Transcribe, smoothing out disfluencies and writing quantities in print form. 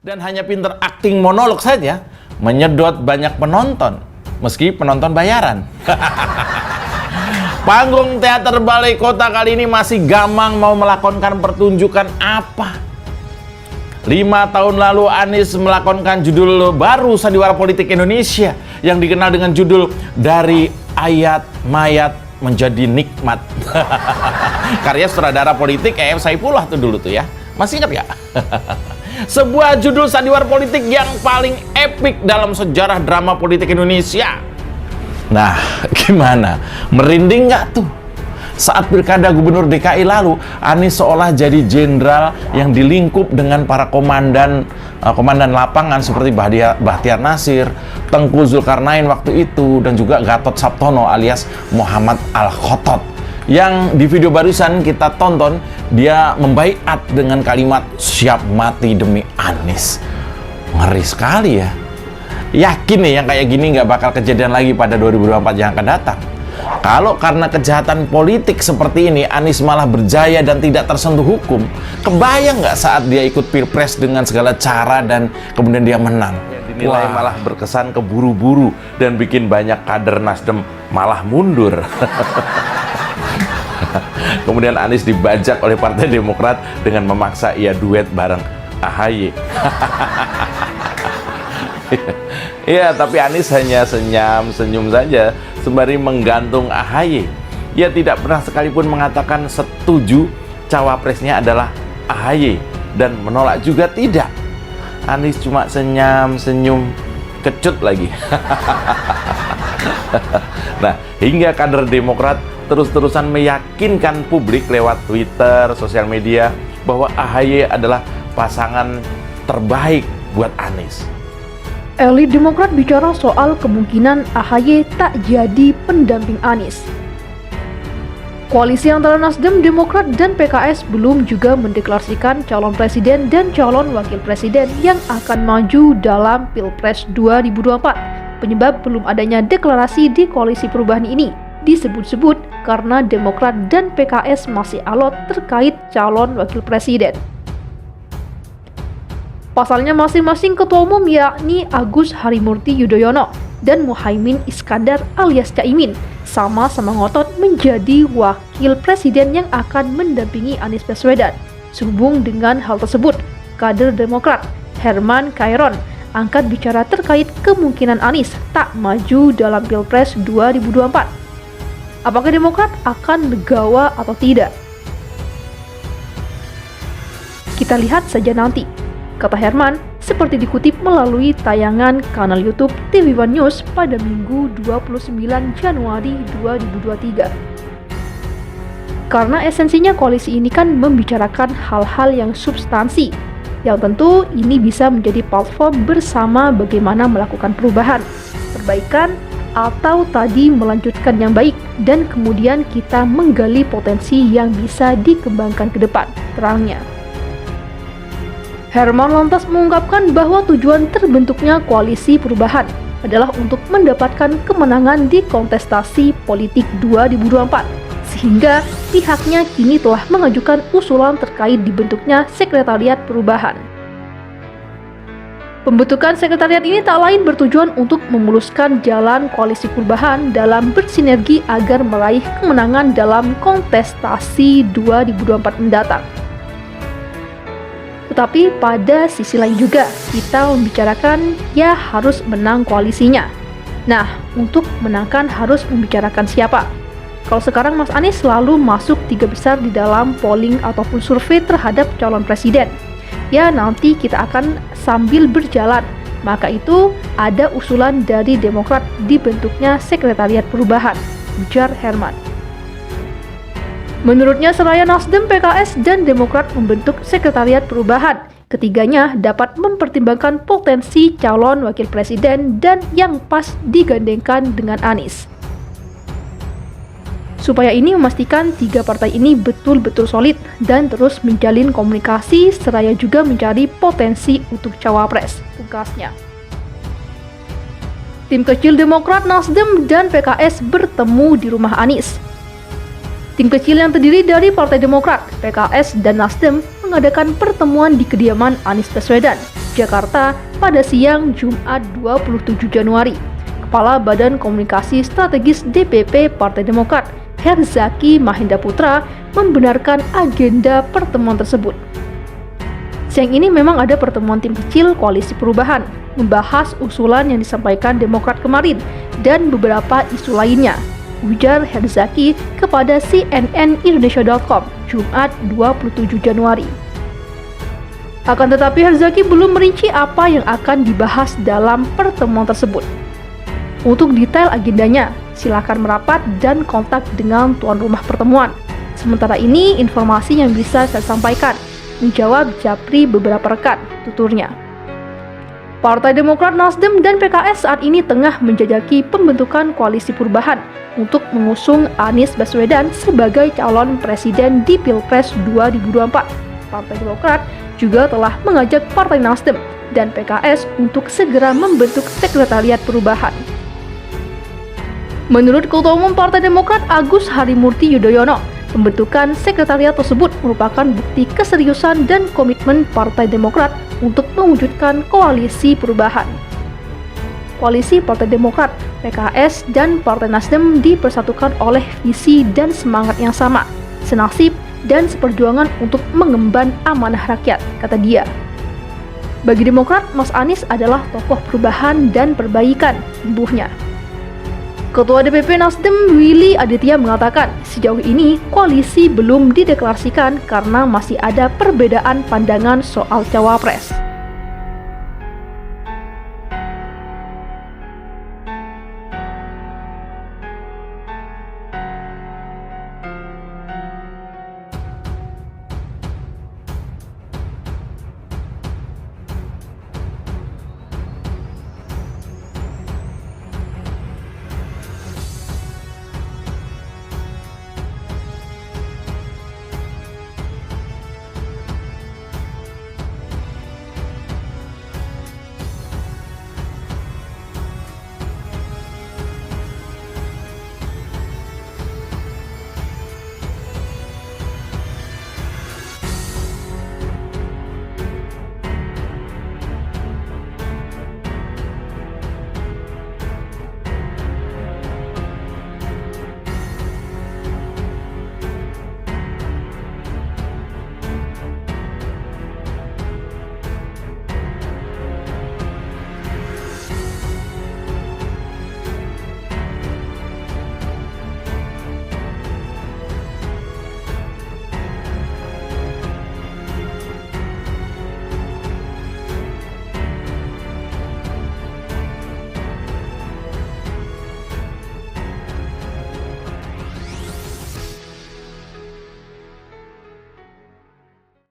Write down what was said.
dan hanya pinter akting monolog saja, menyedot banyak penonton, meski penonton bayaran. Panggung teater Balai Kota kali ini masih gamang mau melakonkan pertunjukan apa? 5 tahun lalu Anies melakonkan judul baru sandiwara politik Indonesia yang dikenal dengan judul Dari Ayat Mayat Menjadi Nikmat. Karya sutradara politik E.M. Saifullah tuh dulu tuh ya. Masih ingat gak? Sebuah judul sandiwara politik yang paling epik dalam sejarah drama politik Indonesia. Nah, gimana? Merinding nggak tuh? Saat pilkada gubernur DKI lalu, Anies seolah jadi jenderal yang dilingkup dengan para komandan lapangan seperti Bahtiar Nasir, Tengku Zulkarnain waktu itu, dan juga Gatot Sabtono alias Muhammad Al-Khotot. Yang di video barusan kita tonton, dia membaiat dengan kalimat siap mati demi Anies. Ngeri sekali ya. Yakin nih yang kayak gini nggak bakal kejadian lagi pada 2024 yang akan datang. Kalau karena kejahatan politik seperti ini Anies malah berjaya dan tidak tersentuh hukum, kebayang nggak saat dia ikut pilpres dengan segala cara dan kemudian dia menang? Dinilai malah berkesan keburu-buru dan bikin banyak kader Nasdem malah mundur. Kemudian Anies dibajak oleh Partai Demokrat dengan memaksa ia duet bareng AHY. Iya, tapi Anies hanya senyum saja sembari menggantung AHY. Ia tidak pernah sekalipun mengatakan setuju cawapresnya adalah AHY dan menolak juga tidak. Anies cuma senyum, kecut lagi. Nah, hingga kader Demokrat terus-terusan meyakinkan publik lewat Twitter, sosial media bahwa AHY adalah pasangan terbaik buat Anies. Elit Demokrat bicara soal kemungkinan AHY tak jadi pendamping Anies. Koalisi antara Nasdem, Demokrat, dan PKS belum juga mendeklarasikan calon presiden dan calon wakil presiden yang akan maju dalam Pilpres 2024. Penyebab belum adanya deklarasi di koalisi perubahan ini disebut-sebut karena Demokrat dan PKS masih alot terkait calon wakil presiden. Pasalnya masing-masing ketua umum yakni Agus Harimurti Yudhoyono dan Muhaimin Iskandar alias Caimin sama-sama ngotot menjadi wakil presiden yang akan mendampingi Anies Baswedan. Sehubung dengan hal tersebut, kader Demokrat Herman Kairon angkat bicara terkait kemungkinan Anies tak maju dalam Pilpres 2024. Apakah Demokrat akan legawa atau tidak? Kita lihat saja nanti, kata Herman, seperti dikutip melalui tayangan kanal YouTube TV One News pada Minggu 29 Januari 2023. Karena esensinya koalisi ini kan membicarakan hal-hal yang substansi, yang tentu ini bisa menjadi platform bersama bagaimana melakukan perubahan, perbaikan, atau tadi melanjutkan yang baik, dan kemudian kita menggali potensi yang bisa dikembangkan ke depan, terangnya. Herman lantas mengungkapkan bahwa tujuan terbentuknya koalisi perubahan adalah untuk mendapatkan kemenangan di kontestasi politik 2024, sehingga pihaknya kini telah mengajukan usulan terkait dibentuknya sekretariat perubahan. Pembentukan sekretariat ini tak lain bertujuan untuk memuluskan jalan koalisi perubahan dalam bersinergi agar meraih kemenangan dalam kontestasi 2024 mendatang. Tetapi pada sisi lain juga, kita membicarakan ya harus menang koalisinya. Nah, untuk menangkan harus membicarakan siapa? Kalau sekarang Mas Anies selalu masuk 3 besar di dalam polling ataupun survei terhadap calon presiden. Ya nanti kita akan sambil berjalan. Maka itu ada usulan dari Demokrat dibentuknya sekretariat perubahan, ujar Herman. Menurutnya seraya Nasdem, PKS, dan Demokrat membentuk sekretariat perubahan, ketiganya dapat mempertimbangkan potensi calon wakil presiden dan yang pas digandengkan dengan Anies. Supaya ini memastikan 3 partai ini betul-betul solid dan terus menjalin komunikasi seraya juga mencari potensi untuk cawapres, tugasnya. Tim kecil Demokrat, Nasdem, dan PKS bertemu di rumah Anies. Tim kecil yang terdiri dari Partai Demokrat, PKS, dan Nasdem mengadakan pertemuan di kediaman Anies Baswedan. Jakarta pada siang Jumat 27 Januari. Kepala Badan Komunikasi Strategis DPP Partai Demokrat, Herzaki Mahendra Putra, membenarkan agenda pertemuan tersebut. Siang ini memang ada pertemuan tim kecil Koalisi Perubahan, membahas usulan yang disampaikan Demokrat kemarin dan beberapa isu lainnya, ujar Herzaki kepada cnnindonesia.com Jumat 27 Januari. Akan tetapi Herzaki belum merinci apa yang akan dibahas dalam pertemuan tersebut. Untuk detail agendanya, silakan merapat dan kontak dengan tuan rumah pertemuan. Sementara ini informasi yang bisa saya sampaikan, menjawab japri beberapa rekan, tuturnya. Partai Demokrat, Nasdem, dan PKS saat ini tengah menjajaki pembentukan koalisi perubahan untuk mengusung Anies Baswedan sebagai calon presiden di Pilpres 2024. Partai Demokrat juga telah mengajak Partai Nasdem dan PKS untuk segera membentuk sekretariat perubahan. Menurut Ketua Umum Partai Demokrat Agus Harimurti Yudhoyono, pembentukan sekretariat tersebut merupakan bukti keseriusan dan komitmen Partai Demokrat untuk mewujudkan koalisi perubahan. Koalisi Partai Demokrat, PKS, dan Partai Nasdem dipersatukan oleh visi dan semangat yang sama, senasib dan seperjuangan untuk mengemban amanah rakyat, kata dia. Bagi Demokrat, Mas Anies adalah tokoh perubahan dan perbaikan, imbuhnya. Ketua DPP Nasdem Willy Aditya mengatakan, sejauh ini koalisi belum dideklarasikan karena masih ada perbedaan pandangan soal cawapres.